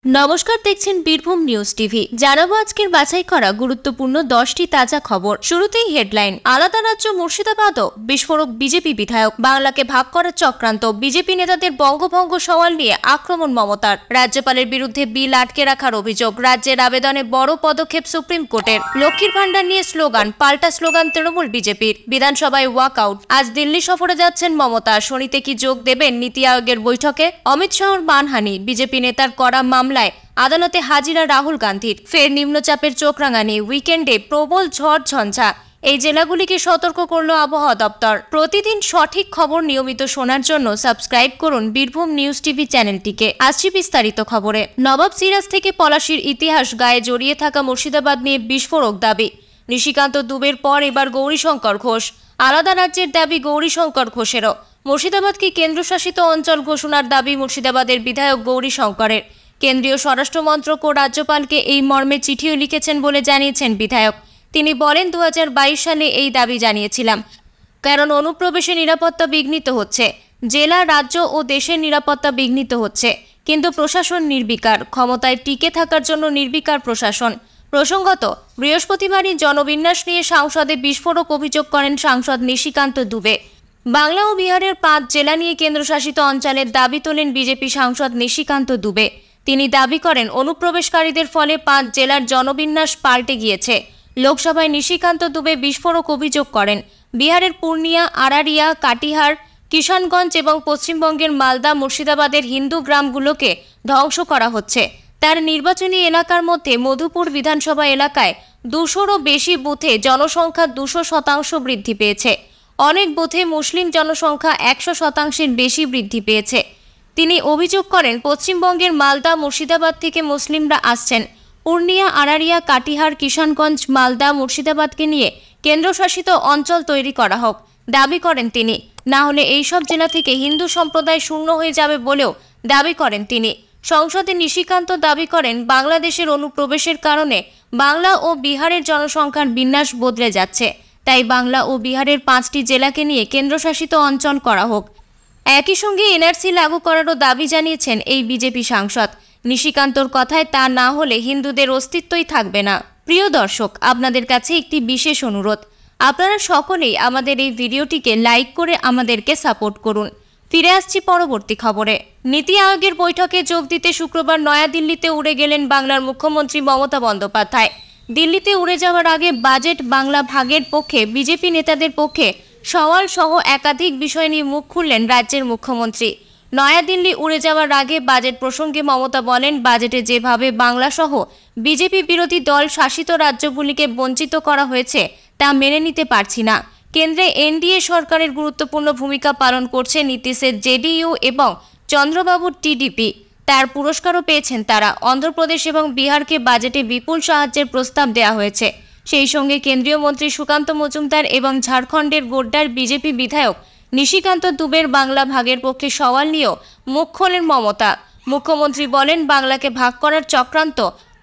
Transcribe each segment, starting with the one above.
নমস্কার, দেখছেন Birbhum news TV. জানাবো আজকের বাছাই করা গুরুত্বপূর্ণ 10টি তাজা খবর। শুরুতেই হেডলাইন। আলাদা রাজ্য মুর্শিদাবাদও বিস্ফোরক বিজেপি বিধায়ক। বাংলাকে ভাগ করার চক্রান্ত। বিজেপি নেতাদের বঙ্গভঙ্গ সওয়াল নিয়ে আক্রমণ মমতার। রাজ্যপালের বিরুদ্ধে বিল আটকে রাখার অভিযোগ। রাজ্যের আবেদনে বড় পদক্ষেপ সুপ্রিম কোর্টের। লক্ষ্মীর ভান্ডার নিয়ে স্লোগান, পাল্টা স্লোগান তৃণমূল বিজেপির। বিধানসভায় ওয়াকআউট। আজ দিল্লি সফরে যাচ্ছেন মমতা। শনিতে কি যোগ দেবেন নীতি আয়োগের বৈঠকে? অমিত শাহর মানহানি। বিজেপি নেতার করা মামলায় আদালতে হাজিরা রাহুল গান্ধীর। ফের নিম্নচাপের চোখ রাঙানি। উইকেন্ডে প্রবল ঝড় ঝঞ্ঝা। এই জেলাগুলিকে সতর্ক করল আবহাওয়া দপ্তর। প্রতিদিন সঠিক খবর নিয়মিত শোনার জন্য সাবস্ক্রাইব করুন বীরভূম নিউজ টিভি চ্যানেলটিকে। আসছি বিস্তারিত খবরে। নবাব সিরাজ থেকে পলাশীর ইতিহাস গায়ে জড়িয়ে থাকা মুর্শিদাবাদ নিয়ে বিস্ফোরক দাবি। নিশিকান্ত দুবের পর এবার গৌরীশঙ্কর ঘোষ। আলাদা রাজ্যের দাবি গৌরীশঙ্কর ঘোষেরও। মুর্শিদাবাদকে কেন্দ্রশাসিত অঞ্চল ঘোষণার দাবি মুর্শিদাবাদের বিধায়ক গৌরীশঙ্করের। কেন্দ্রীয় স্বরাষ্ট্র মন্ত্রক ও রাজ্যপালকে এই মর্মে চিঠিও লিখেছেন বলে জানিয়েছেন বিধায়ক। তিনি বলেন, 2022 সালে এই দাবি জানিয়েছিলাম, কারণ অনুপ্রবেশে নিরাপত্তা বিঘ্নিত হচ্ছে। জেলা, রাজ্য ও দেশের নিরাপত্তা বিঘ্নিত হচ্ছে, কিন্তু প্রশাসন নির্বিকার। ক্ষমতায় টিকে থাকার জন্য নির্বিকার প্রশাসন। প্রসঙ্গত, বৃহস্পতিবারই জনবিন্যাস নিয়ে সংসদে বিস্ফোরক অভিযোগ করেন সাংসদ নিশিকান্ত দুবে। বাংলা ও বিহারের 5 জেলা নিয়ে কেন্দ্রশাসিত অঞ্চলের দাবি তোলেন বিজেপি সাংসদ নিশিকান্ত দুবে। তিনি দাবি করেন, অনুপ্রবেশকারীদের ফলে 5 জেলার জনবিন্যাস পাল্টে গিয়েছে। লোকসভায় নিশিকান্ত দুবে বিস্ফোরক অভিযোগ করেন, বিহারের পূর্ণিয়া, আরারিয়া, কাটিহার, কিষানগঞ্জ এবং পশ্চিমবঙ্গের মালদা, মুর্শিদাবাদের হিন্দু গ্রামগুলোকে ধ্বংস করা হচ্ছে। তার নির্বাচনী এলাকার মধ্যে মধুপুর বিধানসভা এলাকায় 200রও বেশি বুথে জনসংখ্যা 200% বৃদ্ধি পেয়েছে। অনেক বুথে মুসলিম জনসংখ্যা 100%-এর বেশি বৃদ্ধি পেয়েছে। তিনি অভিযোগ করেন, পশ্চিমবঙ্গের মালদা, মুর্শিদাবাদ থেকে মুসলিমরা আসছেন। পূর্ণিয়া, আরারিয়া, কাটিহার, কিষানগঞ্জ, মালদা, মুর্শিদাবাদকে নিয়ে কেন্দ্রশাসিত অঞ্চল তৈরি করা হোক, দাবি করেন তিনি। না হলে এইসব জেলা থেকে হিন্দু সম্প্রদায় শূন্য হয়ে যাবে বলেও দাবি করেন তিনি। সংসদে নিশিকান্ত দাবি করেন, বাংলাদেশের অনুপ্রবেশের কারণে বাংলা ও বিহারের জনসংখ্যার বিন্যাস বদলে যাচ্ছে। তাই বাংলা ও বিহারের 5টি জেলাকে নিয়ে কেন্দ্রশাসিত অঞ্চল করা হোক। একই সঙ্গে এনআরসি লাগু করারও দাবি জানিয়েছেন এই বিজেপি সাংসদ। নিশিকান্তর কথায় তা না হলে হিন্দুদের অস্তিত্বই থাকবে না। প্রিয় দর্শক, আপনাদের কাছে একটি বিশেষ অনুরোধ, আপনারা সকলেই আমাদের এই ভিডিওটিকে লাইক করে আমাদেরকে সাপোর্ট করুন। ফিরে আসছি পরবর্তী খবরে। নীতি আয়োগের বৈঠকে যোগ দিতে শুক্রবার নয়াদিল্লিতে উড়ে গেলেন বাংলার মুখ্যমন্ত্রী মমতা বন্দ্যোপাধ্যায়। দিল্লিতে উড়ে যাওয়ার আগে বাজেট বাংলা ভাগের পক্ষে বিজেপি নেতাদের পক্ষে সওয়াল সহ একাধিক বিষয় নিয়ে মুখ খুললেন রাজ্যের মুখ্যমন্ত্রী। নয়াদিল্লি উড়ে যাওয়ার আগে বাজেট প্রসঙ্গে মমতা বলেন, বাজেটে যেভাবে বাংলা সহ বিজেপি বিরোধী দল শাসিত রাজ্যগুলিকে বঞ্চিত করা হয়েছে তা মেনে নিতে পারছি না। কেন্দ্রে এনডিএ সরকারের গুরুত্বপূর্ণ ভূমিকা পালন করছে নীতিশের জেডিইউ এবং চন্দ্রবাবুর টিডিপি। তার পুরস্কারও পেয়েছেন তারা। অন্ধ্রপ্রদেশ এবং বিহারকে বাজেটে বিপুল সাহায্যের প্রস্তাব দেওয়া হয়েছে। সেই সঙ্গে কেন্দ্রীয় মন্ত্রী সুকান্ত মজুমদার এবং ঝাড়খণ্ডের গোড্ডার বিজেপি বিধায়ক নিশিকান্ত দুবের বাংলা ভাগের পক্ষে সওয়াল নিয়েও মুখ খোলেন মমতা। মুখ্যমন্ত্রী বলেন, বাংলাকে ভাগ করার চক্রান্ত,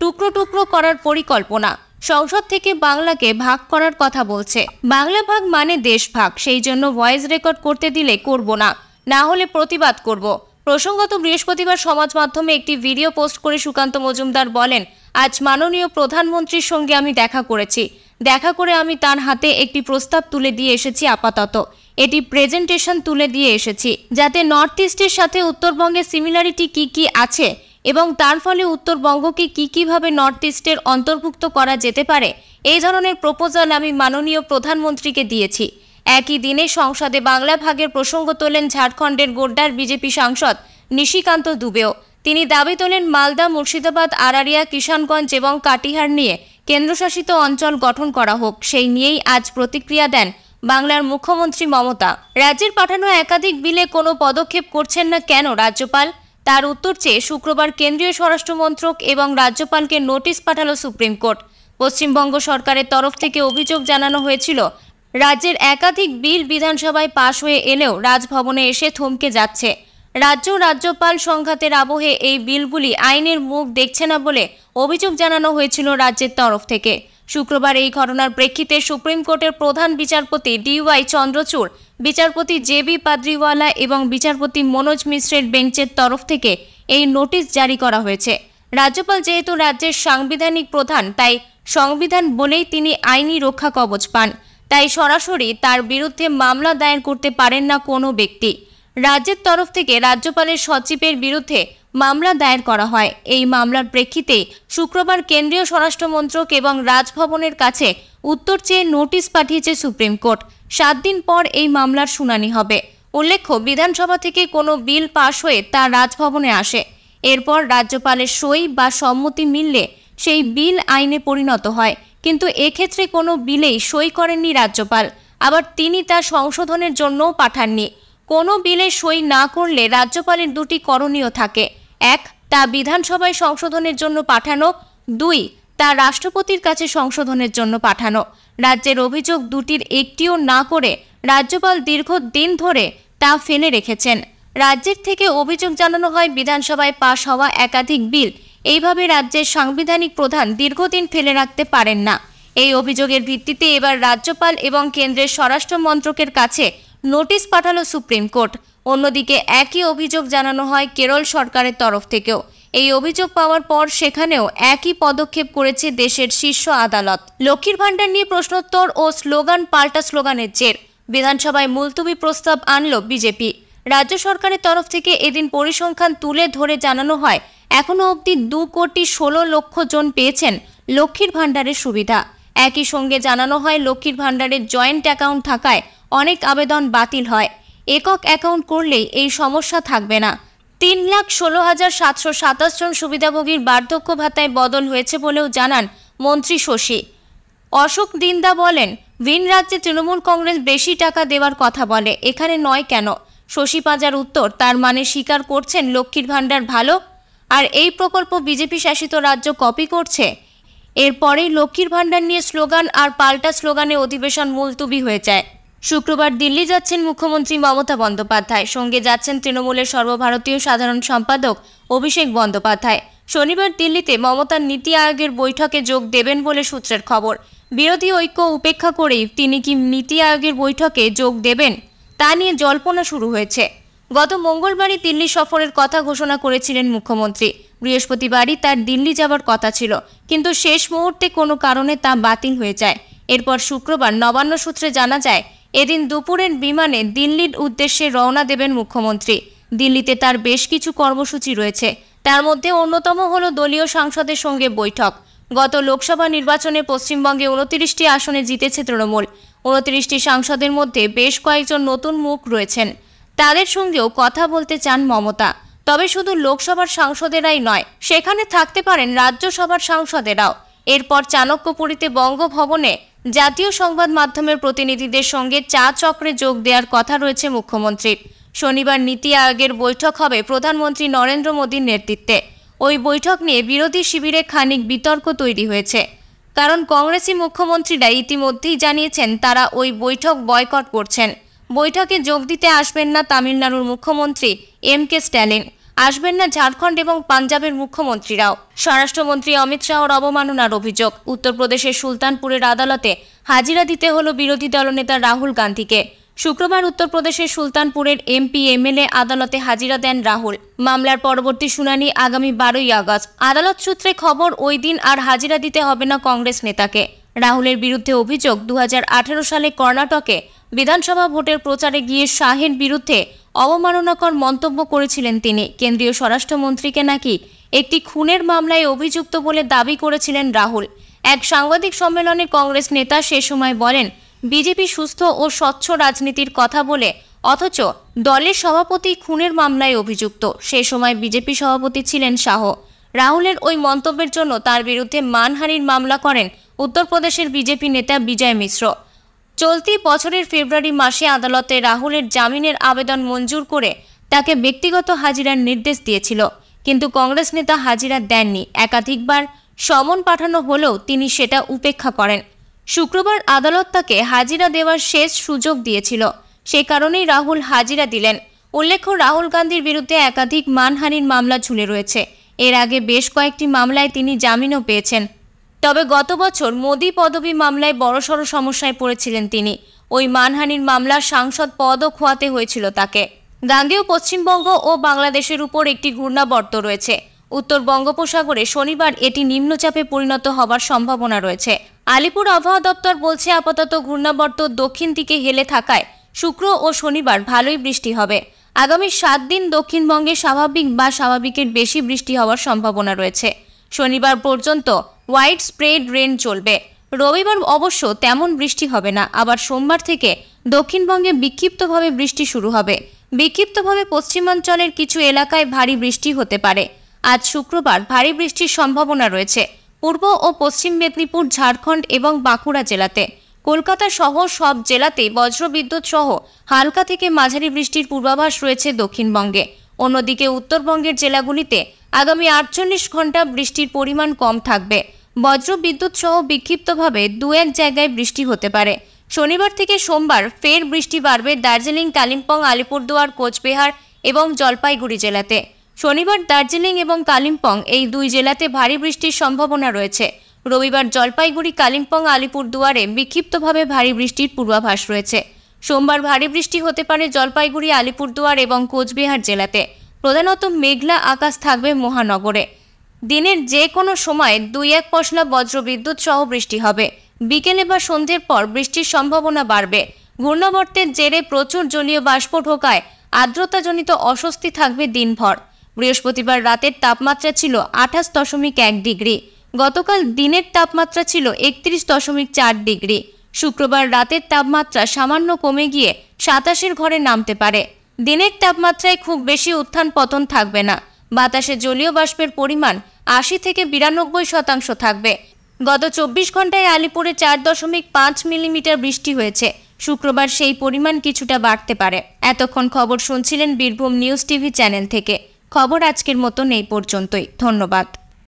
টুকরো টুকরো করার পরিকল্পনা। সংসদ থেকে বাংলাকে ভাগ করার কথা বলছে। বাংলা ভাগ মানে দেশ ভাগ। সেই জন্য ভয়েস রেকর্ড করতে দিলে করব না, না হলে প্রতিবাদ করব। প্রসঙ্গত, বৃহস্পতিবার সমাজ মাধ্যমে একটি ভিডিও পোস্ট করে সুকান্ত মজুমদার বলেন, আজ মাননীয় প্রধানমন্ত্রীর সঙ্গে আমি দেখা করেছি। দেখা করে আমি তার হাতে একটি প্রস্তাব তুলে দিয়ে এসেছি। আপাতত এটি প্রেজেন্টেশন তুলে দিয়ে এসেছি, যাতে নর্থ ইস্টের সাথে উত্তরবঙ্গের সিমিলারিটি কি কি আছে এবং তার ফলে উত্তরবঙ্গকে কিভাবে নর্থ ইস্টের অন্তর্ভুক্ত করা যেতে পারে, এই ধরনের প্রপোজাল আমি মাননীয় প্রধানমন্ত্রীকে দিয়েছি। একই দিনে সংসদে বাংলা ভাগের প্রসঙ্গ তোলেন ঝাড়খণ্ডের গোড্ডার বিজেপি সাংসদ নিশিকান্ত দুবেও। তিনি দাবি তোলেন, মালদা, মুর্শিদাবাদ, আরারিয়া, কিষানগঞ্জ এবং কাটিহার নিয়ে কেন্দ্রশাসিত অঞ্চল গঠন করা হোক। সেই নিয়েই আজ প্রতিক্রিয়া দেন বাংলার মুখ্যমন্ত্রী মমতা। রাজ্যের পাঠানো একাধিক বিলে কোনো পদক্ষেপ করছেন না কেন রাজ্যপাল? তার উত্তর চেয়ে শুক্রবার কেন্দ্রীয় স্বরাষ্ট্র মন্ত্রক এবং রাজ্যপালকে নোটিশ পাঠালো সুপ্রিম কোর্ট। পশ্চিমবঙ্গ সরকারের তরফ থেকে অভিযোগ জানানো হয়েছিল, রাজ্যের একাধিক বিল বিধানসভায় পাশ হয়ে এলেও রাজভবনে এসে থমকে যাচ্ছে। রাজ্যপাল সংঘাতের আবহে এই বিলগুলি আইনের মুখ দেখছে না বলে অভিযোগ জানানো হয়েছিল রাজ্যের তরফ থেকে। শুক্রবার এই ঘটনার প্রেক্ষিতে সুপ্রিম কোর্টের প্রধান বিচারপতি ডিওয়াই চন্দ্রচূড়, বিচারপতি জেবি পাদ্রিওয়ালা এবং বিচারপতি মনোজ মিশ্রের বেঞ্চের তরফ থেকে এই নোটিশ জারি করা হয়েছে। রাজ্যপাল যেহেতু রাজ্যের সাংবিধানিক প্রধান, তাই সংবিধান বলেই তিনি আইনি রক্ষা কবচ পান। তাই সরাসরি তার বিরুদ্ধে মামলা দায়ের করতে পারেন না কোনো ব্যক্তি। রাজ্যের তরফ থেকে রাজ্যপালের সচিবের বিরুদ্ধে মামলা দায়ের করা হয়। এই মামলার প্রেক্ষিতেই শুক্রবার কেন্দ্রীয় স্বরাষ্ট্র মন্ত্রক এবং রাজভবনের কাছে উত্তর চেয়ে নোটিশ পাঠিয়েছে সুপ্রিম কোর্ট। 7 দিন পর এই মামলার শুনানি হবে। উল্লেখ্য, বিধানসভা থেকে কোনো বিল পাশ হয়ে তা রাজভবনে আসে। এরপর রাজ্যপালের সই বা সম্মতি মিললে সেই বিল আইনে পরিণত হয়। কিন্তু এক্ষেত্রে কোনো বিলেই সই করেননি রাজ্যপাল। আবার তিনি তা সংশোধনের জন্যও পাঠাননি। কোনো বিলে সই না করলে রাজ্যপালের 2টি করণীয় থাকে। 1, তা বিধানসভায় সংশোধনের জন্য পাঠানো। 2, তা রাষ্ট্রপতির কাছে সংশোধনের জন্য পাঠানো। রাজ্যের অভিযোগ দুটির একটিও না করে রাজ্যপাল দীর্ঘদিন ধরে তা ফেলে রেখেছেন। রাজ্যের থেকে অভিযোগ জানানো হয় বিধানসভায় পাশ হওয়া একাধিক বিল এইভাবে রাজ্যের সাংবিধানিক প্রধান দীর্ঘদিন ফেলে রাখতে পারেন না। এই অভিযোগের ভিত্তিতে এবার রাজ্যপাল এবং কেন্দ্রের স্বরাষ্ট্র মন্ত্রকের কাছে নোটিশ পাঠালো সুপ্রিম কোর্ট। অন্যদিকে একই অভিযোগ জানানো হয় কেরল সরকারের তরফ থেকেও। এই অভিযোগ পাওয়ার পর সেখানেও একই পদক্ষেপ করেছে দেশের শীর্ষ আদালত। লক্ষ্মীর ভাণ্ডার নিয়ে প্রশ্নোত্তর ও স্লোগান পাল্টা স্লোগানের জের বিধানসভায় মুলতবি প্রস্তাব আনল বিজেপি। রাজ্য সরকারের তরফ থেকে এদিন পরিসংখ্যান তুলে ধরে জানানো হয় এখনো অবধি 2,16,00,000 জন পেয়েছেন লক্ষ্মীর ভাণ্ডারের সুবিধা। একই সঙ্গে জানানো হয় লক্ষ্মীর ভাণ্ডারের জয়েন্ট অ্যাকাউন্ট থাকায় অনেক আবেদন বাতিল হয়। একক অ্যাকাউন্ট করলেই এই সমস্যা থাকবে না। 3,16,727 জন সুবিধাভোগীর বার্ধক্য ভাতায় বদল হয়েছে বলেও জানান মন্ত্রী শশী। অশোক দিন্দা বলেন, ভিন রাজ্যে তৃণমূল কংগ্রেস বেশি টাকা দেওয়ার কথা বলে, এখানে নয় কেন? শশী পাজার উত্তর, তার মানে স্বীকার করছেন লক্ষ্মীর ভাণ্ডার ভালো আর এই প্রকল্প বিজেপি শাসিত রাজ্য কপি করছে। এরপরেই লক্ষ্মীর ভাণ্ডার নিয়ে স্লোগান আর পাল্টা স্লোগানে অধিবেশন মুলতবি হয়ে যায়। শুক্রবার দিল্লি যাচ্ছেন মুখ্যমন্ত্রী মমতা বন্দ্যোপাধ্যায়, সঙ্গে যাচ্ছেন তৃণমূলের সর্বভারতীয় সাধারণ সম্পাদক অভিষেক বন্দ্যোপাধ্যায়। শনিবার দিল্লিতে মমতার নীতি আয়োগের বৈঠকে যোগ দেবেন বলে সূত্রের খবর। বিরোধী ঐক্য উপেক্ষা করেই তিনি কি নীতি আয়োগের বৈঠকে যোগ দেবেন তা নিয়ে জল্পনা শুরু হয়েছে। গত মঙ্গলবারই দিল্লি সফরের কথা ঘোষণা করেছিলেন মুখ্যমন্ত্রী। বৃহস্পতিবারই তার দিল্লি যাবার কথা ছিল, কিন্তু শেষ মুহূর্তে কোনো কারণে তা বাতিল হয়ে যায়। এরপর শুক্রবার নবান্ন সূত্রে জানা যায় এদিন দুপুরের বিমানে দিল্লির উদ্দেশ্যে রওনা দেবেন মুখ্যমন্ত্রী। দিল্লিতে তার বেশ কিছু কর্মসূচি রয়েছে, তার মধ্যে অন্যতম হল দলীয় সাংসদের সঙ্গে বৈঠক। গত লোকসভা নির্বাচনে পশ্চিমবঙ্গে 29টি আসনে জিতেছে তৃণমূল। 29টি সাংসদের মধ্যে বেশ কয়েকজন নতুন মুখ রয়েছেন, তাদের সঙ্গেও কথা বলতে চান মমতা। তবে শুধু লোকসভার সাংসদেরাই নয়, সেখানে থাকতে পারেন রাজ্যসভার সাংসদেরাও। এরপর চাণক্যপুরীতে বঙ্গভবনে জাতীয় সংবাদ মাধ্যমের প্রতিনিধিদের সঙ্গে চা চক্রে যোগ দেওয়ার কথা রয়েছে মুখ্যমন্ত্রীর। শনিবার নীতি আয়োগের বৈঠক হবে প্রধানমন্ত্রী নরেন্দ্র মোদীর নেতৃত্বে। ওই বৈঠক নিয়ে বিরোধী শিবিরে খানিক বিতর্ক তৈরি হয়েছে, কারণ কংগ্রেসি মুখ্যমন্ত্রীরা ইতিমধ্যেই জানিয়েছেন তারা ওই বৈঠক বয়কট করছেন। বৈঠকে যোগ দিতে আসবেন না তামিলনাড়ুর মুখ্যমন্ত্রী এম.কে. স্ট্যালিন, আসবেন না ঝাড়খণ্ড এবং পাঞ্জাবের মুখ্যমন্ত্রীরাও। স্বরাষ্ট্রমন্ত্রী অমিত শাহর অবমাননার অভিযোগ। উত্তরপ্রদেশের সুলতানপুরের আদালতে হাজিরা দিতে হলো বিরোধী দলনেতা রাহুল গান্ধীকে। শুক্রবার উত্তরপ্রদেশের সুলতানপুরের এমপি এমএলএ আদালতে হাজিরা দেন রাহুল। মামলার পরবর্তী শুনানি আগামী 12ই আগস্ট। আদালত সূত্রে খবর, ওই দিন আর হাজিরা দিতে হবে না কংগ্রেস নেতাকে। রাহুলের বিরুদ্ধে অভিযোগ, 2018 সালে কর্ণাটকে বিধানসভা ভোটের প্রচারে গিয়ে শাহের বিরুদ্ধে অবমাননাকর মন্তব্য করেছিলেন তিনি। কেন্দ্রীয় স্বরাষ্ট্রমন্ত্রীকে নাকি একটি খুনের মামলায় অভিযুক্ত বলে দাবি করেছিলেন রাহুল। এক সাংবাদিক সম্মেলনে কংগ্রেস নেতা সে সময় বলেন, বিজেপি সুস্থ ও স্বচ্ছ রাজনীতির কথা বলে, অথচ দলের সভাপতি খুনের মামলায় অভিযুক্ত। সে সময় বিজেপি সভাপতি ছিলেন শাহ। রাহুলের ওই মন্তব্যের জন্য তার বিরুদ্ধে মানহানির মামলা করেন উত্তরপ্রদেশের বিজেপি নেতা বিজয় মিশ্র। চলতি বছরের ফেব্রুয়ারি মাসে আদালতে রাহুলের জামিনের আবেদন মঞ্জুর করে তাকে ব্যক্তিগত হাজিরার নির্দেশ দিয়েছিল, কিন্তু কংগ্রেস নেতা হাজিরা দেননি। একাধিকবার সমন পাঠানো হলেও তিনি সেটা উপেক্ষা করেন। শুক্রবার আদালত তাকে হাজিরা দেওয়ার শেষ সুযোগ দিয়েছিল, সে কারণেই রাহুল হাজিরা দিলেন। উল্লেখ্য, রাহুল গান্ধীর বিরুদ্ধে একাধিক মানহানির মামলা ঝুলে রয়েছে। এর আগে বেশ কয়েকটি মামলায় তিনি জামিনও পেয়েছেন। তবে গত বছর মোদি পদবী মামলায় বড়সড় সমস্যায় পড়েছিলেন তিনি। ওই মানহানির মামলার সাংসদ পদও খোয়াতে হয়েছিল তাকে। গাঙ্গেয় পশ্চিমবঙ্গ ও বাংলাদেশের উপর একটি ঘূর্ণাবর্ত রয়েছে। উত্তর বঙ্গোপসাগরে শনিবার এটি নিম্নচাপে পরিণত হবার সম্ভাবনা রয়েছে। আলিপুর আবহাওয়া দপ্তর বলছে আপাতত ঘূর্ণাবর্ত দক্ষিণ দিকে হেলে থাকায় শুক্র ও শনিবার ভালোই বৃষ্টি হবে। আগামী 7 দিন দক্ষিণবঙ্গে স্বাভাবিক বা স্বাভাবিকের বেশি বৃষ্টি হওয়ার সম্ভাবনা রয়েছে। শনিবার পর্যন্ত ওয়াইড স্প্রেড রেন চলবে। রবিবার অবশ্য তেমন বৃষ্টি হবে না। আবার সোমবার থেকে দক্ষিণবঙ্গে বিক্ষিপ্তভাবে বৃষ্টি শুরু হবে। বিক্ষিপ্তভাবে পশ্চিমাঞ্চলের কিছু এলাকায় ভারী বৃষ্টি হতে পারে। আজ শুক্রবার ভারী বৃষ্টির সম্ভাবনা রয়েছে পূর্ব ও পশ্চিম মেদিনীপুর, ঝাড়খণ্ড এবং বাঁকুড়া জেলাতে। কলকাতা সহ সব জেলাতেই বজ্রবিদ্যুৎ সহ হালকা থেকে মাঝারি বৃষ্টির পূর্বাভাস রয়েছে দক্ষিণবঙ্গে। অন্যদিকে উত্তরবঙ্গের জেলাগুলিতে আগামী 48 ঘন্টা বৃষ্টির পরিমাণ কম থাকবে। বজ্রবিদ্যুৎ সহ বিক্ষিপ্তভাবে 2-1 জায়গায় বৃষ্টি হতে পারে। শনিবার থেকে সোমবার ফের বৃষ্টি বাড়বে দার্জিলিং, কালিম্পং, আলিপুরদুয়ার, কোচবিহার এবং জলপাইগুড়ি জেলাতে। শনিবার দার্জিলিং এবং কালিম্পং এই 2 জেলাতে ভারী বৃষ্টির সম্ভাবনা রয়েছে। রবিবার জলপাইগুড়ি, কালিম্পং, আলিপুরদুয়ারে বিক্ষিপ্তভাবে ভারী বৃষ্টির পূর্বাভাস রয়েছে। সোমবার ভারী বৃষ্টি হতে পারে জলপাইগুড়ি, আলিপুরদুয়ার এবং কোচবিহার জেলাতে। প্রধানত মেঘলা আকাশ থাকবে মহানগরে। দিনের যে কোনো সময় 2-1 পশলা বজ্রবিদ্যুৎ সহ বৃষ্টি হবে। বিকেলে বা সন্ধ্যের পর বৃষ্টির সম্ভাবনা বাড়বে। ঘূর্ণাবর্তের জেরে প্রচুর জলীয় বাষ্প ঢোকায় আর্দ্রতাজনিত অস্বস্তি থাকবে দিনভর। বৃহস্পতিবার রাতের তাপমাত্রা ছিল 28.1 ডিগ্রি। গতকাল দিনের তাপমাত্রা ছিল 31.4 ডিগ্রি। শুক্রবার রাতের তাপমাত্রা সামান্য কমে গিয়ে 27-এর ঘরে নামতে পারে। দিনের তাপমাত্রায় খুব বেশি উত্থান পতন থাকবে না। বাতাসে জলীয় বাষ্পের পরিমাণ 80 থেকে 92% থাকবে। গত 24 ঘন্টায় আলিপুরে 4.5 মিলিমিটার বৃষ্টি হয়েছে। শুক্রবার সেই পরিমাণ কিছুটা বাড়তে পারে। এতক্ষণ খবর শুনছিলেন বীরভূম নিউজ টিভি চ্যানেল থেকে। খবর আজকের মতন এই পর্যন্তই। ধন্যবাদ।